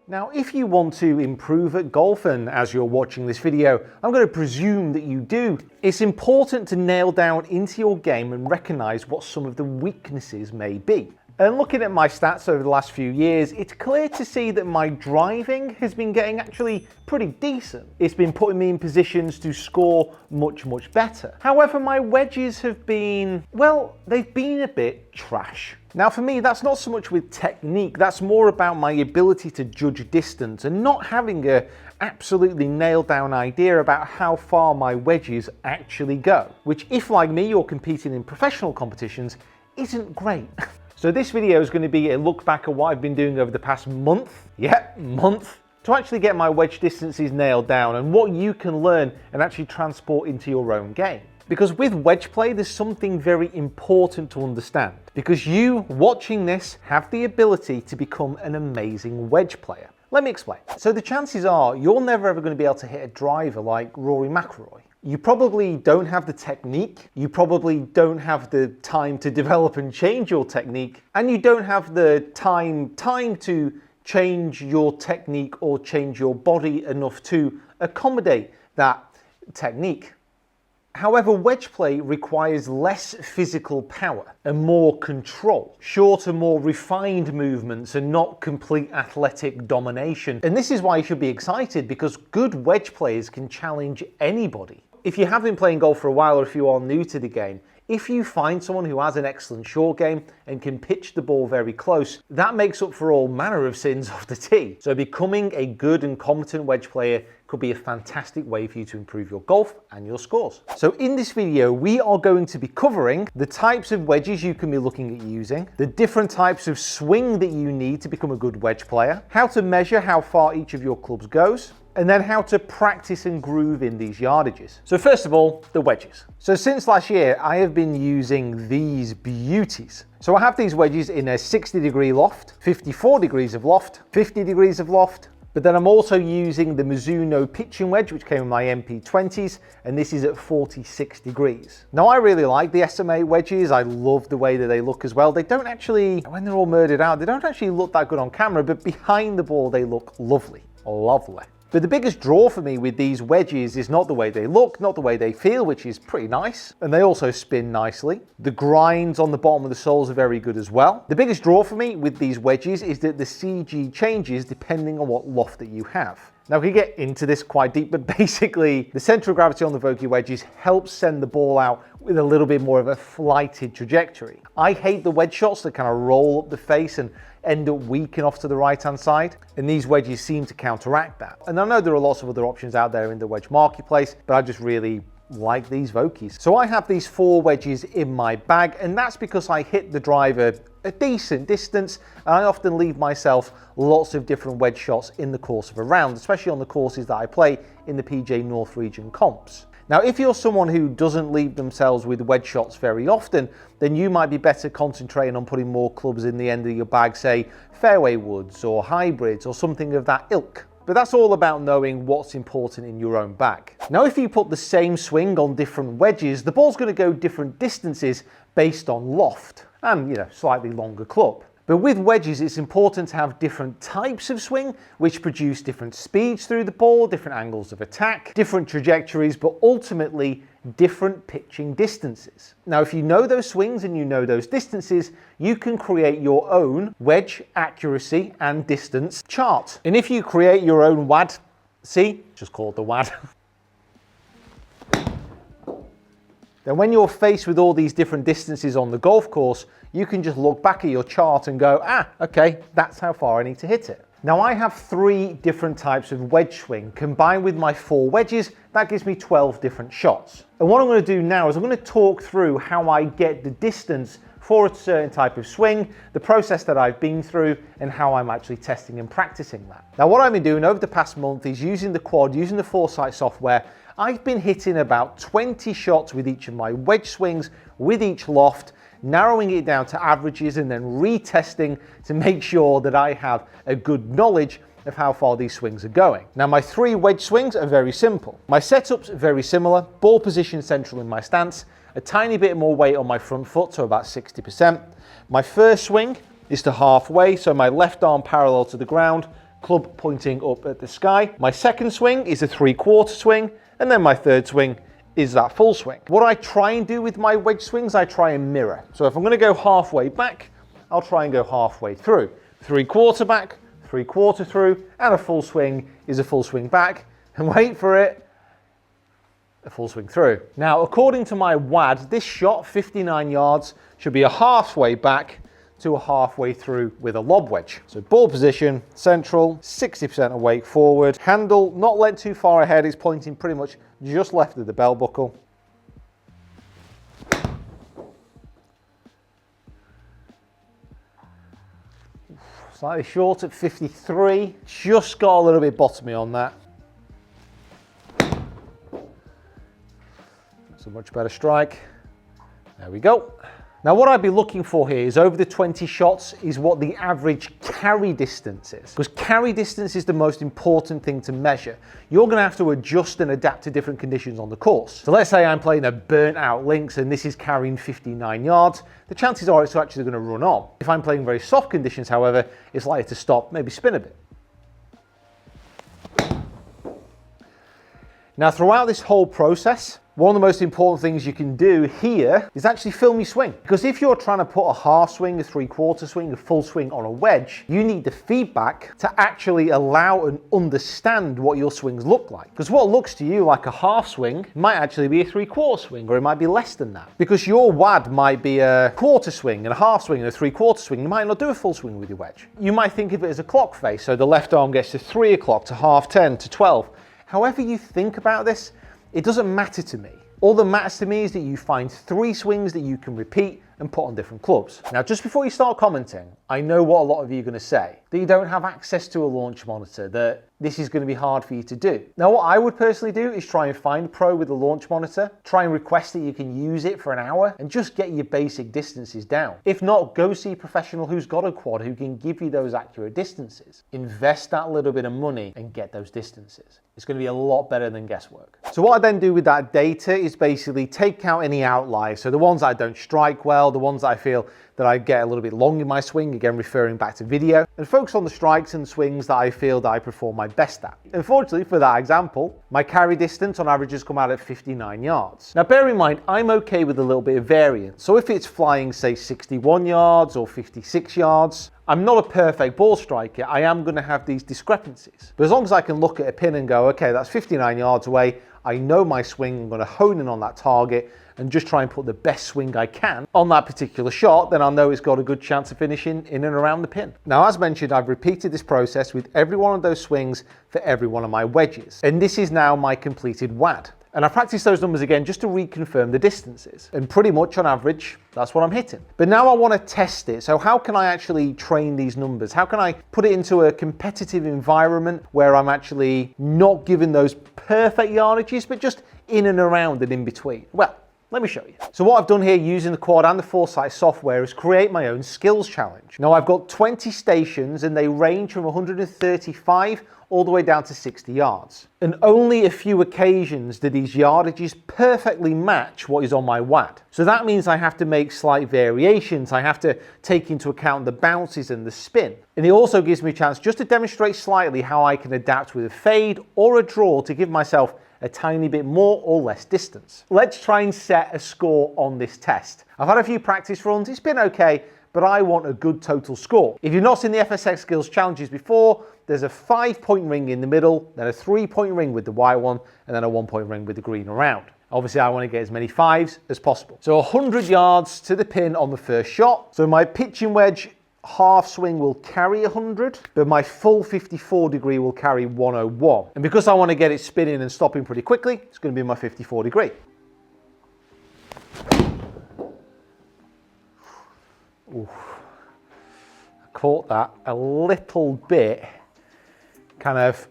Now, if you want to improve at golf, and as you're watching this video, I'm going to presume that you do, it's important to nail down into your game and recognize what some of the weaknesses may be. And looking at my stats over the last few years, it's clear to see that my driving has been getting actually pretty decent. It's been putting me in positions to score much better. However, my wedges have been, well, they've been a bit trash. Now for me, that's not so much with technique, that's more about my ability to judge distance and not having a absolutely nailed down idea about how far my wedges actually go, which if like me, you're competing in professional competitions, isn't great. So this video is going to be a look back at what I've been doing over the past month, to actually get my wedge distances nailed down and what you can learn and actually transport into your own game. Because with wedge play, there's something very important to understand. Because you, watching this, have the ability to become an amazing wedge player. Let me explain. So the chances are you're never ever going to be able to hit a driver like Rory McIlroy. You probably don't have the technique, you probably don't have the time to develop and change your technique, and you don't have the time to change your technique or change your body enough to accommodate that technique. However, wedge play requires less physical power and more control, shorter, more refined movements and not complete athletic domination. And this is why you should be excited, because good wedge players can challenge anybody. If you have been playing golf for a while, or if you are new to the game, if you find someone who has an excellent short game and can pitch the ball very close, that makes up for all manner of sins off the tee. So becoming a good and competent wedge player could be a fantastic way for you to improve your golf and your scores. So in this video, we are going to be covering the types of wedges you can be looking at using, the different types of swing that you need to become a good wedge player, how to measure how far each of your clubs goes, and then how to practice and groove in these yardages. So first of all, the wedges. So since last year, I have been using these beauties. So I have these wedges in a 60-degree loft, 54 degrees of loft, 50 degrees of loft, but then I'm also using the Mizuno pitching wedge, which came in my MP20s, and this is at 46 degrees. Now I really like the SMA wedges. I love the way that they look as well. They don't actually, when they're all murdered out, they don't actually look that good on camera, but behind the ball, they look lovely, lovely. But the biggest draw for me with these wedges is not the way they look, not the way they feel, which is pretty nice. And they also spin nicely. The grinds on the bottom of the soles are very good as well. The biggest draw for me with these wedges is that the CG changes depending on what loft that you have. Now we can get into this quite deep, but basically the center of gravity on the Vokey wedges helps send the ball out with a little bit more of a flighted trajectory. I hate the wedge shots that kind of roll up the face and end up weaking off to the right hand side, and these wedges seem to counteract that. And I know there are lots of other options out there in the wedge marketplace, but I just really like these Vokeys. So I have these 4 wedges in my bag, and that's because I hit the driver a decent distance, and I often leave myself lots of different wedge shots in the course of a round, especially on the courses that I play in the PJ North Region comps. Now, if you're someone who doesn't leave themselves with wedge shots very often, then you might be better concentrating on putting more clubs in the end of your bag, say fairway woods or hybrids or something of that ilk. But that's all about knowing what's important in your own bag. Now, if you put the same swing on different wedges, the ball's going to go different distances based on loft and, slightly longer club. But with wedges, it's important to have different types of swing, which produce different speeds through the ball, different angles of attack, different trajectories, but ultimately different pitching distances. Now, if you know those swings and you know those distances, you can create your own wedge accuracy and distance chart. And if you create your own WAD, just call it the WAD, then when you're faced with all these different distances on the golf course, you can just look back at your chart and go, okay, that's how far I need to hit it. Now I have 3 different types of wedge swing. Combined with my 4 wedges, that gives me 12 different shots. And what I'm going to do now is I'm going to talk through how I get the distance for a certain type of swing, the process that I've been through, and how I'm actually testing and practicing that. Now what I've been doing over the past month is using the quad, using the Foresight software. I've been hitting about 20 shots with each of my wedge swings, with each loft, narrowing it down to averages and then retesting to make sure that I have a good knowledge of how far these swings are going. Now my 3 wedge swings are very simple. My setup's very similar, ball position central in my stance, a tiny bit more weight on my front foot, so about 60%. My first swing is to halfway, so my left arm parallel to the ground, club pointing up at the sky. My second swing is a 3/4 swing, and then my third swing is that full swing. What I try and do with my wedge swings, I try and mirror. So if I'm gonna go halfway back, I'll try and go halfway through. 3/4 back, 3/4 through, and a full swing is a full swing back, and wait for it, a full swing through. Now, according to my WAD, this shot, 59 yards, should be a halfway back to a halfway through with a lob wedge. So ball position, central, 60% of weight forward. Handle not let too far ahead, it's pointing pretty much just left of the belt buckle. Slightly short at 53, just got a little bit bottomy on that. That's a much better strike. There we go. Now what I'd be looking for here is over the 20 shots is what the average carry distance is. Because carry distance is the most important thing to measure. You're going to have to adjust and adapt to different conditions on the course. So let's say I'm playing a burnt out links and this is carrying 59 yards. The chances are it's actually going to run on. If I'm playing very soft conditions, however, it's likely to stop, maybe spin a bit. Now throughout this whole process, one of the most important things you can do here is actually film your swing. Because if you're trying to put a half swing, a 3/4 swing, a full swing on a wedge, you need the feedback to actually allow and understand what your swings look like. Because what looks to you like a half swing might actually be a 3/4 swing, or it might be less than that. Because your WAD might be a quarter swing and a half swing and a 3/4 swing. You might not do a full swing with your wedge. You might think of it as a clock face. So the left arm gets to 3 o'clock, to 10:30, to 12. However you think about this, it doesn't matter to me. All that matters to me is that you find 3 swings that you can repeat and put on different clubs. Now, just before you start commenting, I know what a lot of you are going to say, that you don't have access to a launch monitor, that this is going to be hard for you to do. Now, what I would personally do is try and find a pro with a launch monitor, try and request that you can use it for an hour and just get your basic distances down. If not, go see a professional who's got a quad who can give you those accurate distances. Invest that little bit of money and get those distances. It's going to be a lot better than guesswork. So what I then do with that data is basically take out any outliers. So the ones I don't strike well, the ones I feel that I get a little bit long in my swing, again referring back to video, and focus on the strikes and swings that I feel that I perform my best at. Unfortunately for that example, my carry distance on average has come out at 59 yards. Now bear in mind, I'm okay with a little bit of variance. So if it's flying say 61 yards or 56 yards, I'm not a perfect ball striker, I am going to have these discrepancies. But as long as I can look at a pin and go, okay, that's 59 yards away, I know my swing, I'm going to hone in on that target and just try and put the best swing I can on that particular shot, then I'll know it's got a good chance of finishing in and around the pin. Now, as mentioned, I've repeated this process with every one of those swings for every one of my wedges. And this is now my completed WAD. And I practiced those numbers again just to reconfirm the distances. And pretty much on average, that's what I'm hitting. But now I want to test it. So how can I actually train these numbers? How can I put it into a competitive environment where I'm actually not given those perfect yardages, but just in and around and in between? Well, let me show you. So what I've done here using the Quad and the Foresight software is create my own skills challenge. Now I've got 20 stations and they range from 135 all the way down to 60 yards. And only a few occasions do these yardages perfectly match what is on my WAD. So that means I have to make slight variations. I have to take into account the bounces and the spin. And it also gives me a chance just to demonstrate slightly how I can adapt with a fade or a draw to give myself a tiny bit more or less distance. Let's try and set a score on this test. I've had a few practice runs, it's been okay, but I want a good total score. If you've not seen the FSX Skills Challenges before, there's a 5-point ring in the middle, then a 3-point ring with the white one, and then a 1-point ring with the green around. Obviously, I want to get as many 5s as possible. So 100 yards to the pin on the first shot. So my pitching wedge half swing will carry 100, but my full 54 degree will carry 101. And because I want to get it spinning and stopping pretty quickly, it's going to be my 54 degree. Ooh. I caught that a little bit, kind of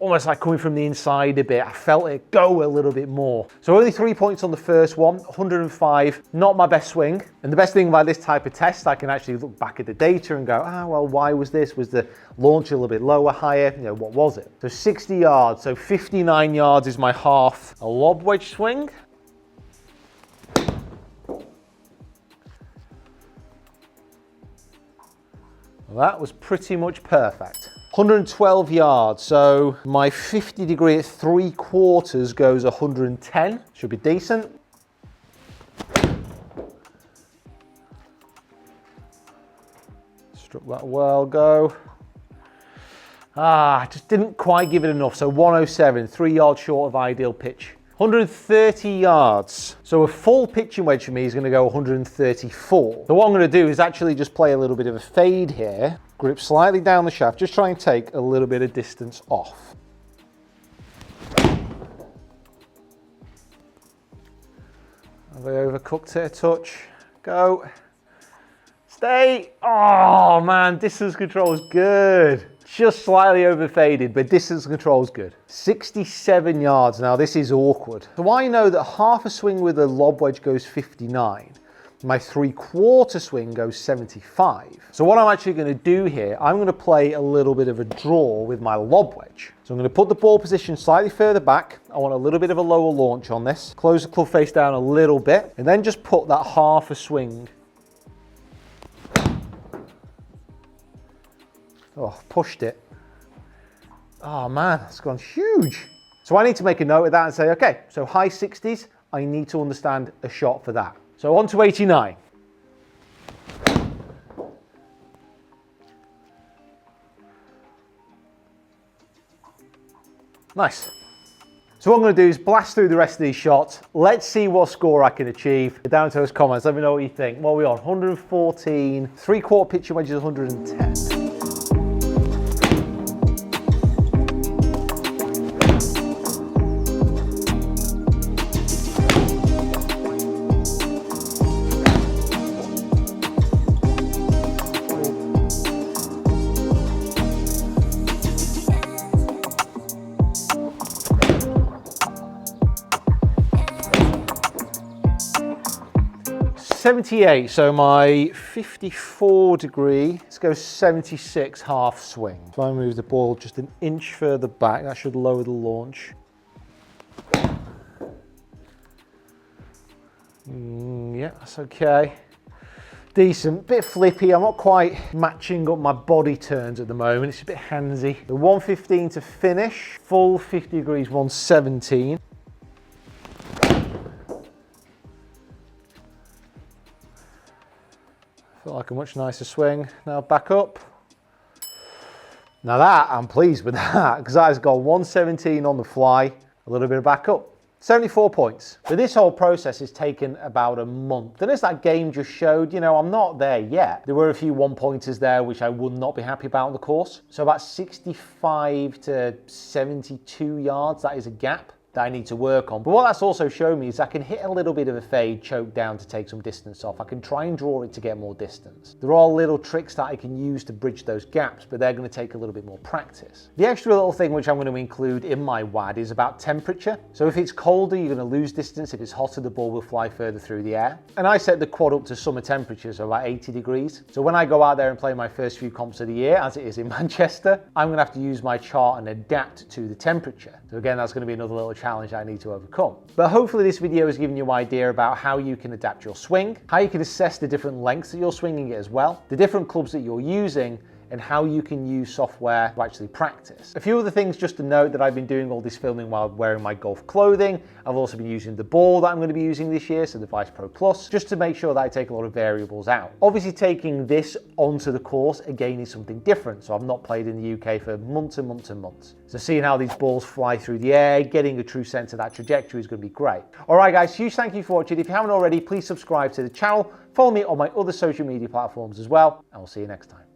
almost like coming from the inside a bit. I felt it go a little bit more. So only 3 points on the first one, 105, not my best swing. And the best thing about this type of test, I can actually look back at the data and go, well, why was this? Was the launch a little bit lower, higher? You know, what was it? So 60 yards, so 59 yards is my half. A lob wedge swing. Well, that was pretty much perfect. 112 yards, so my 50 degree at 3/4 goes 110. Should be decent. Struck that well, go. Just didn't quite give it enough, so 107, 3 yards short of ideal pitch. 130 yards. So a full pitching wedge for me is going to go 134. So what I'm going to do is actually just play a little bit of a fade here, grip slightly down the shaft, just try and take a little bit of distance off. Have I overcooked it a touch? Go. Stay. Oh man, distance control is good. Just slightly overfaded, but distance control is good. 67 yards. Now this is awkward. So I know that half a swing with a lob wedge goes 59. My 3/4 swing goes 75. So what I'm actually going to do here, I'm going to play a little bit of a draw with my lob wedge. So I'm going to put the ball position slightly further back. I want a little bit of a lower launch on this. Close the club face down a little bit, and then just put that half a swing. Oh, pushed it. Oh man, it's gone huge. So I need to make a note of that and say, okay, so high 60s, I need to understand a shot for that. So on to 89. Nice. So what I'm going to do is blast through the rest of these shots. Let's see what score I can achieve. Down into those comments, let me know what you think. What are we on? 114, 3/4 pitching wedge is 110. 78, so my 54 degree, let's go 76 half swing. If I move the ball just an inch further back, that should lower the launch. Yeah, that's okay. Decent, bit flippy. I'm not quite matching up my body turns at the moment. It's a bit handsy. The 115 to finish, full 50 degrees, 117. Felt like a much nicer swing. Now back up. Now that, I'm pleased with that, because that has got 117 on the fly, a little bit of back up. 74 points. But this whole process has taken about a month. And as that game just showed, you know, I'm not there yet. There were a few 1-pointers there which I would not be happy about on the course. So about 65 to 72 yards, that is a gap that I need to work on. But what that's also shown me is I can hit a little bit of a fade, choke down to take some distance off. I can try and draw it to get more distance. There are little tricks that I can use to bridge those gaps, but they're going to take a little bit more practice. The extra little thing which I'm going to include in my WAD is about temperature. So if it's colder, you're going to lose distance. If it's hotter, the ball will fly further through the air. And I set the quad up to summer temperatures, so about 80 degrees. So when I go out there and play my first few comps of the year, as it is in Manchester, I'm going to have to use my chart and adapt to the temperature. So again, that's going to be another little challenge I need to overcome. But hopefully this video has given you an idea about how you can adapt your swing, how you can assess the different lengths that you're swinging it as well, the different clubs that you're using, and how you can use software to actually practice. A few other things just to note that I've been doing all this filming while wearing my golf clothing. I've also been using the ball that I'm going to be using this year, so the Vice Pro Plus, just to make sure that I take a lot of variables out. Obviously taking this onto the course again is something different, so I've not played in the UK for months and months and months. So seeing how these balls fly through the air, getting a true sense of that trajectory is going to be great. Alright guys, huge thank you for watching. If you haven't already, please subscribe to the channel, follow me on my other social media platforms as well, and we'll see you next time.